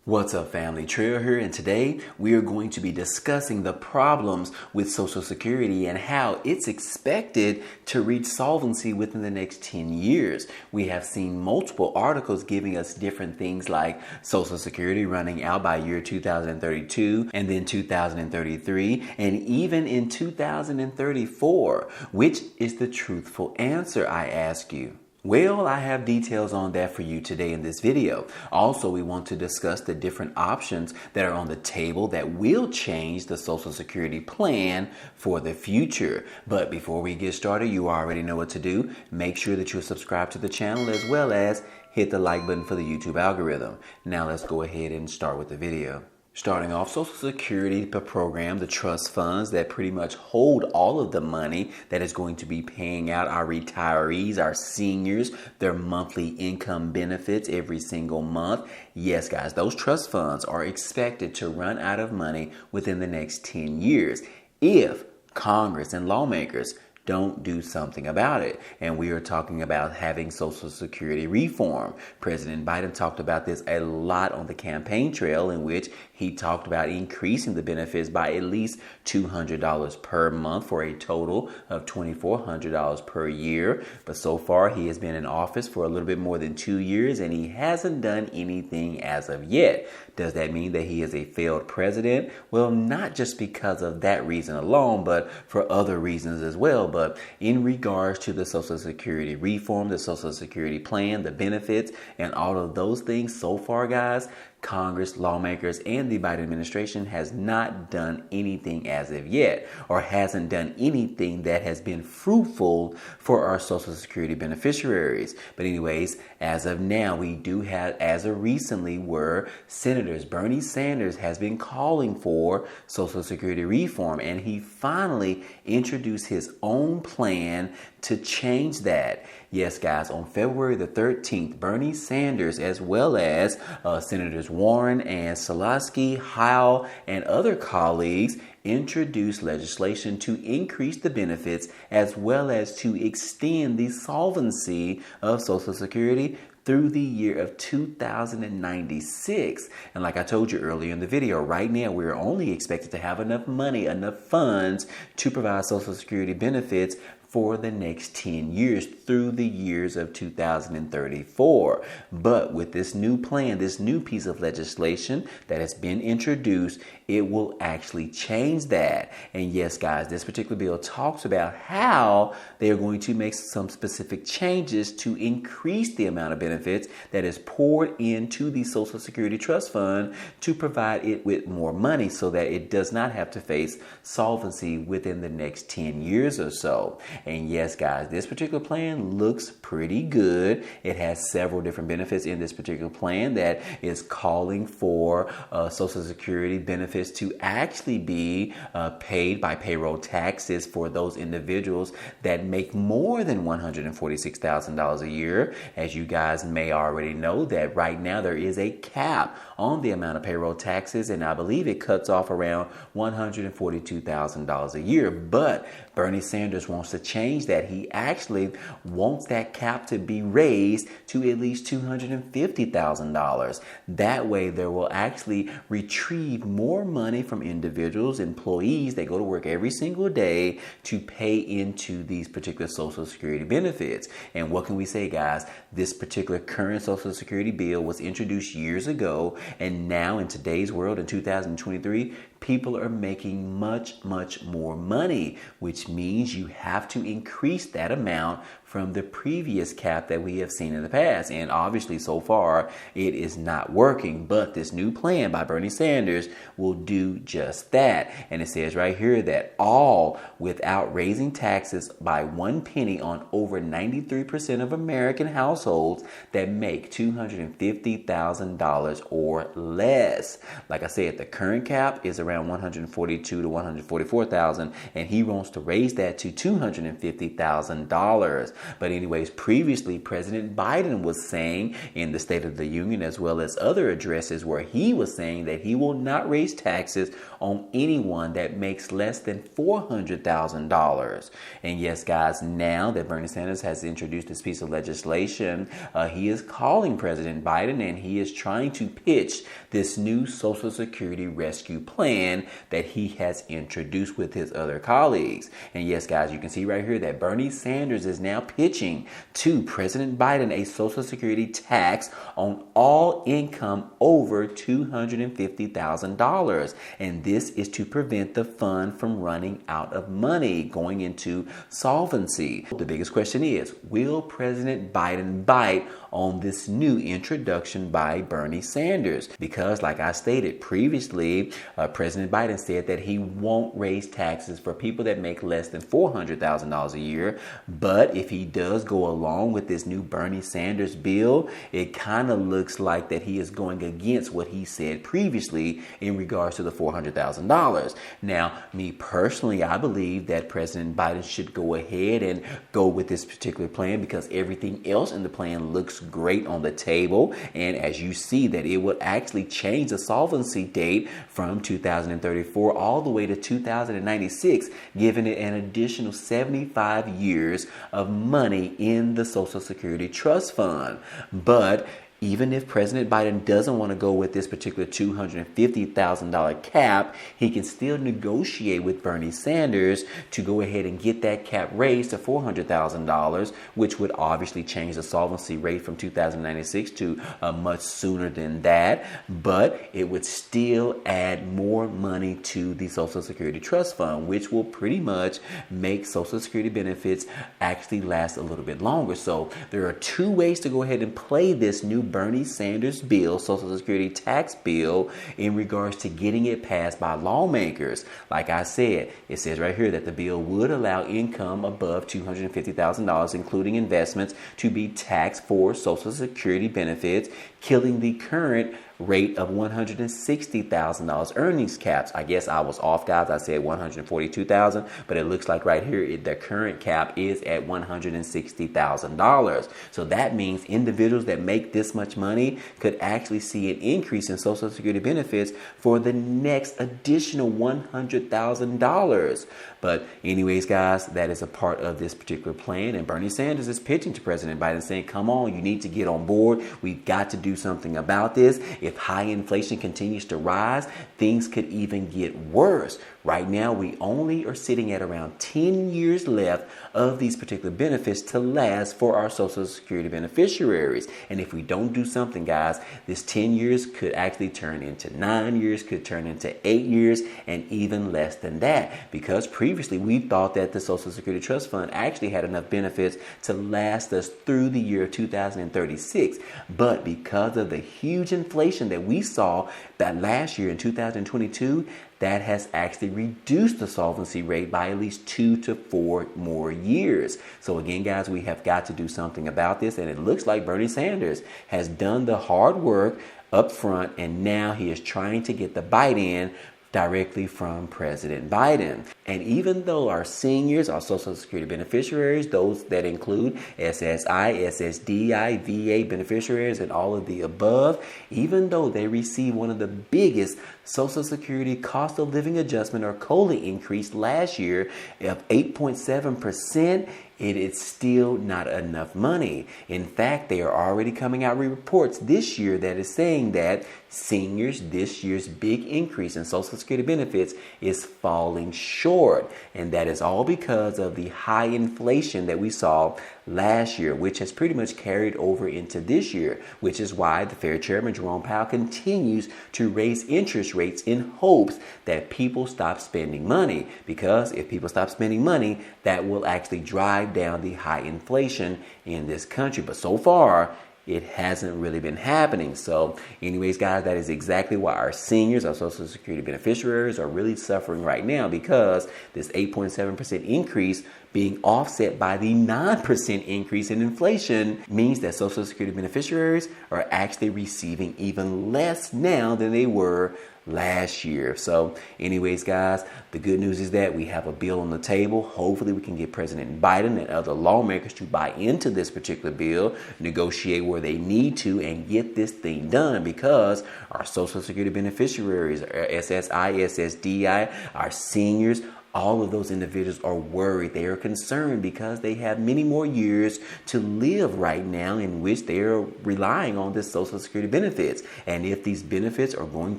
What's up, family? Trail here, and today we are going to be discussing the problems with Social Security and how it's expected to reach solvency within the next 10 years. We have seen multiple articles giving us different things like Social Security running out by year 2032 and then 2033 and even in 2034. Which is the truthful answer, I ask you? Well, I have details on that for you today in this video. Also, we want to discuss the different options that are on the table that will change the Social Security plan for the future. But before we get started, you already know what to do. Make sure that you're subscribed to the channel as well as hit the like button for the YouTube algorithm. Now let's go ahead and start with the video. Starting off, Social Security program, the trust funds that pretty much hold all of the money that is going to be paying out our retirees, our seniors, their monthly income benefits every single month. Yes, guys, those trust funds are expected to run out of money within the next 10 years if Congress and lawmakers don't do something about it. And we are talking about having Social Security reform. President Biden talked about this a lot on the campaign trail, in which he talked about increasing the benefits by at least $200 per month for a total of $2,400 per year. But so far, he has been in office for a little bit more than 2 years, and he hasn't done anything as of yet. Does that mean that he is a failed president? Well, not just because of that reason alone, but for other reasons as well. But in regards to the Social Security reform, the Social Security plan, the benefits, and all of those things, so far, guys, Congress, lawmakers, and the Biden administration has not done anything as of yet, or hasn't done anything that has been fruitful for our Social Security beneficiaries. But anyways, as of now, we do have, as of recently, where Senators Bernie Sanders has been calling for Social Security reform, and he finally introduced his own plan to change that. Yes, guys, on February the 13th, Bernie Sanders, as well as Senators Warren and Zelensky, Howell, and other colleagues, introduced legislation to increase the benefits as well as to extend the solvency of Social Security through the year of 2096. And like I told you earlier in the video, right now we're only expected to have enough money, enough funds to provide Social Security benefits for the next 10 years through the years of 2034. But with this new plan, this new piece of legislation that has been introduced, it will actually change that. And yes, guys, this particular bill talks about how they are going to make some specific changes to increase the amount of benefits that is poured into the Social Security Trust Fund to provide it with more money so that it does not have to face solvency within the next 10 years or so. And yes, guys, this particular plan looks pretty good. It has several different benefits in this particular plan that is calling for Social Security benefits to actually be paid by payroll taxes for those individuals that make more than $146,000 a year. As you guys may already know, that right now there is a cap on the amount of payroll taxes, and I believe it cuts off around $142,000 a year. But Bernie Sanders wants to change that. He actually wants that cap to be raised to at least $250,000. That way, there will actually retrieve more money from individuals, employees that go to work every single day to pay into these particular Social Security benefits. And what can we say, guys? This particular current Social Security bill was introduced years ago, and now in today's world, in 2023, people are making much more money, which means you have to increase that amount from the previous cap that we have seen in the past. And obviously, so far, it is not working. But this new plan by Bernie Sanders will do just that. And it says right here that all without raising taxes by 1 penny on over 93% of American households that make $250,000 or less. Like I said, the current cap is around $142,000 to $144,000, and he wants to raise that to $250,000. But anyways, previously, President Biden was saying in the State of the Union, as well as other addresses, where he was saying that he will not raise taxes on anyone that makes less than $400,000. And yes, guys, now that Bernie Sanders has introduced this piece of legislation, he is calling President Biden, and he is trying to pitch this new Social Security rescue plan that he has introduced with his other colleagues. And yes, guys, you can see right here that Bernie Sanders is now pitching to President Biden a Social Security tax on all income over $250,000. And this is to prevent the fund from running out of money, going into solvency. The biggest question is, will President Biden bite on this new introduction by Bernie Sanders? Because like I stated previously, President Biden said that he won't raise taxes for people that make less than $400,000 a year. But if he does go along with this new Bernie Sanders bill, it kind of looks like that he is going against what he said previously in regards to the $400,000. Now, me personally, I believe that President Biden should go ahead and go with this particular plan because everything else in the plan looks great on the table. And as you see, that it would actually change the solvency date from 2034 all the way to 2096, giving it an additional 75 years of money in the Social Security Trust Fund. But even if President Biden doesn't want to go with this particular $250,000 cap, he can still negotiate with Bernie Sanders to go ahead and get that cap raised to $400,000, which would obviously change the solvency rate from 2096 to much sooner than that. But it would still add more money to the Social Security Trust Fund, which will pretty much make Social Security benefits actually last a little bit longer. So there are two ways to go ahead and play this new Bernie Sanders bill, Social Security tax bill, in regards to getting it passed by lawmakers. Like I said, it says right here that the bill would allow income above $250,000, including investments, to be taxed for Social Security benefits, killing the current rate of $160,000 earnings caps. I guess I was off, guys. I said $142,000, but it looks like right here the current cap is at $160,000. So that means individuals that make this much money could actually see an increase in Social Security benefits for the next additional $100,000. But anyways, guys, that is a part of this particular plan. And Bernie Sanders is pitching to President Biden saying, come on, you need to get on board. We've got to do something about this. If high inflation continues to rise, things could even get worse. Right now, we only are sitting at around 10 years left of these particular benefits to last for our Social Security beneficiaries. And if we don't do something, guys, this 10 years could actually turn into 9 years, could turn into 8 years, and even less than that. Because previously, we thought that the Social Security Trust Fund actually had enough benefits to last us through the year 2036. But because of the huge inflation that we saw that last year in 2022, that has actually reduced the solvency rate by at least 2 to 4 more years. So again, guys, we have got to do something about this. And it looks like Bernie Sanders has done the hard work up front, and now he is trying to get the bite in directly from President Biden. And even though our seniors, our Social Security beneficiaries, those that include SSI, SSDI, VA beneficiaries, and all of the above, even though they receive one of the biggest Social Security cost of living adjustment or COLA increase last year of 8.7%, it is still not enough money. In fact, they are already coming out with reports this year that is saying that seniors, this year's big increase in Social Security benefits is falling short. And that is all because of the high inflation that we saw last year, which has pretty much carried over into this year, which is why the Fed Chairman Jerome Powell continues to raise interest rates in hopes that people stop spending money. Because if people stop spending money, that will actually drive down the high inflation in this country. But so far, it hasn't really been happening. So anyways, guys, that is exactly why our seniors, our Social Security beneficiaries, are really suffering right now, because this 8.7% increase being offset by the 9% increase in inflation means that Social Security beneficiaries are actually receiving even less now than they were last year. So anyways, guys, the good news is that we have a bill on the table. Hopefully we can get President Biden and other lawmakers to buy into this particular bill, negotiate where they need to, and get this thing done, because our Social Security beneficiaries, our SSI, SSDI, our seniors, all of those individuals are worried. They are concerned because they have many more years to live right now in which they are relying on this Social Security benefits. And if these benefits are going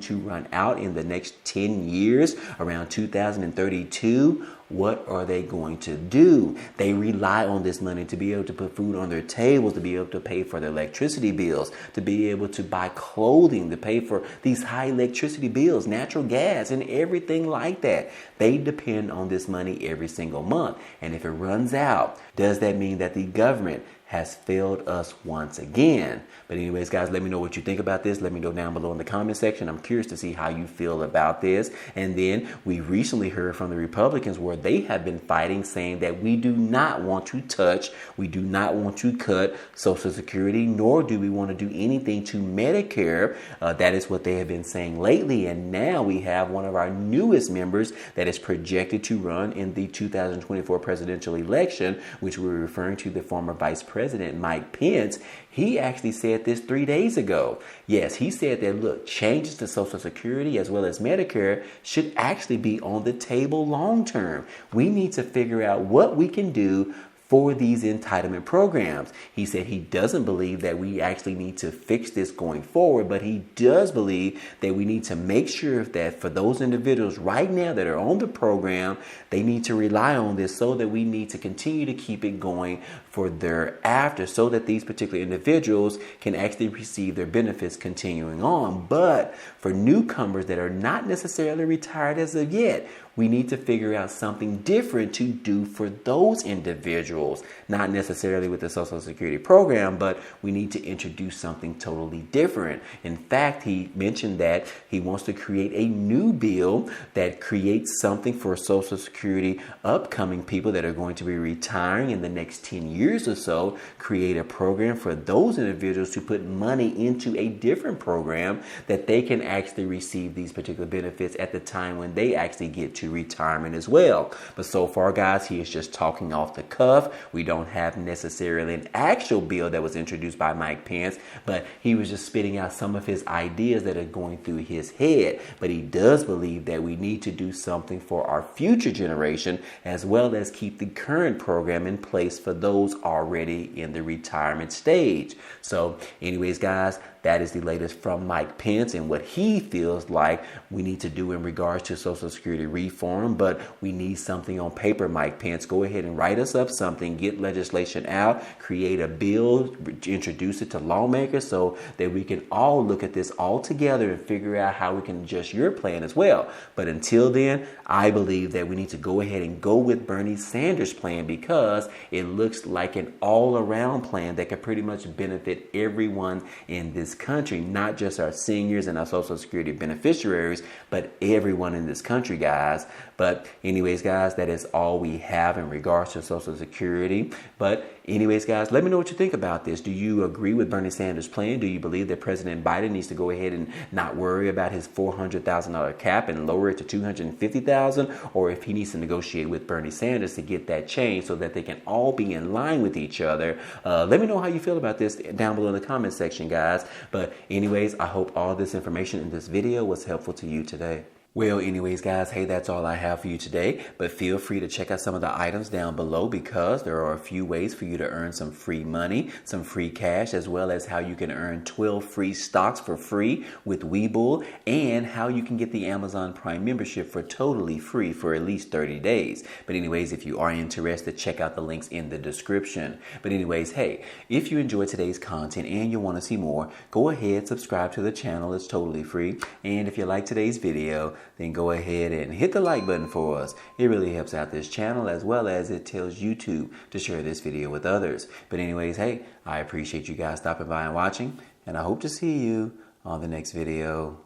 to run out in the next 10 years, around 2032, what are they going to do? They rely on this money to be able to put food on their tables, to be able to pay for their electricity bills, to be able to buy clothing, to pay for these high electricity bills, natural gas, and everything like that. They depend on this money every single month. And if it runs out, does that mean that the government has failed us once again? But anyways, guys, let me know what you think about this. Let me know down below in the comment section. I'm curious to see how you feel about this. And then we recently heard from the Republicans where they have been fighting, saying that we do not want to touch, we do not want to cut Social Security, nor do we want to do anything to Medicare. That is what they have been saying lately. And now we have one of our newest members that is projected to run in the 2024 presidential election, which we're referring to the former Vice President Mike Pence. He actually said this 3 days ago. Yes, he said that, look, changes to Social Security as well as Medicare should actually be on the table long term. We need to figure out what we can do for these entitlement programs. He said he doesn't believe that we actually need to fix this going forward, but he does believe that we need to make sure that for those individuals right now that are on the program, they need to rely on this, so that we need to continue to keep it going for thereafter, so that these particular individuals can actually receive their benefits continuing on. But for newcomers that are not necessarily retired as of yet, we need to figure out something different to do for those individuals, not necessarily with the Social Security program, but we need to introduce something totally different. In fact, he mentioned that he wants to create a new bill that creates something for Social Security upcoming people that are going to be retiring in the next 10 years or so, create a program for those individuals to put money into a different program that they can actually receive these particular benefits at the time when they actually get to retirement as well. But so far, guys, he is just talking off the cuff. We don't have necessarily an actual bill that was introduced by Mike Pence, but he was just spitting out some of his ideas that are going through his head. But he does believe that we need to do something for our future generation, as well as keep the current program in place for those already in the retirement stage. So anyways, guys, that is the latest from Mike Pence and what he feels like we need to do in regards to Social Security reform. But we need something on paper, Mike Pence. Go ahead and write us up something, get legislation out, create a bill, introduce it to lawmakers so that we can all look at this all together and figure out how we can adjust your plan as well. But until then, I believe that we need to go ahead and go with Bernie Sanders' plan, because it looks like an all-around plan that could pretty much benefit everyone in this country, not just our seniors and our Social Security beneficiaries, but everyone in this country, guys. But anyways, guys, that is all we have in regards to Social Security. But anyways, guys, let me know what you think about this. Do you agree with Bernie Sanders' plan? Do you believe that President Biden needs to go ahead and not worry about his $400,000 cap and lower it to $250,000, or if he needs to negotiate with Bernie Sanders to get that change so that they can all be in line with each other? Let me know how you feel about this down below in the comment section, guys. But anyways, I hope all this information in this video was helpful to you today. Well, anyways, guys, hey, that's all I have for you today. But feel free to check out some of the items down below, because there are a few ways for you to earn some free money, some free cash, as well as how you can earn 12 free stocks for free with Webull, and how you can get the Amazon Prime membership for totally free for at least 30 days. But anyways, if you are interested, check out the links in the description. But anyways, hey, if you enjoyed today's content and you want to see more, go ahead, subscribe to the channel. It's totally free. And if you like today's video, then go ahead and hit the like button for us. It really helps out this channel, as well as it tells YouTube to share this video with others. But anyways, hey, I appreciate you guys stopping by and watching, and I hope to see you on the next video.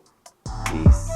Peace.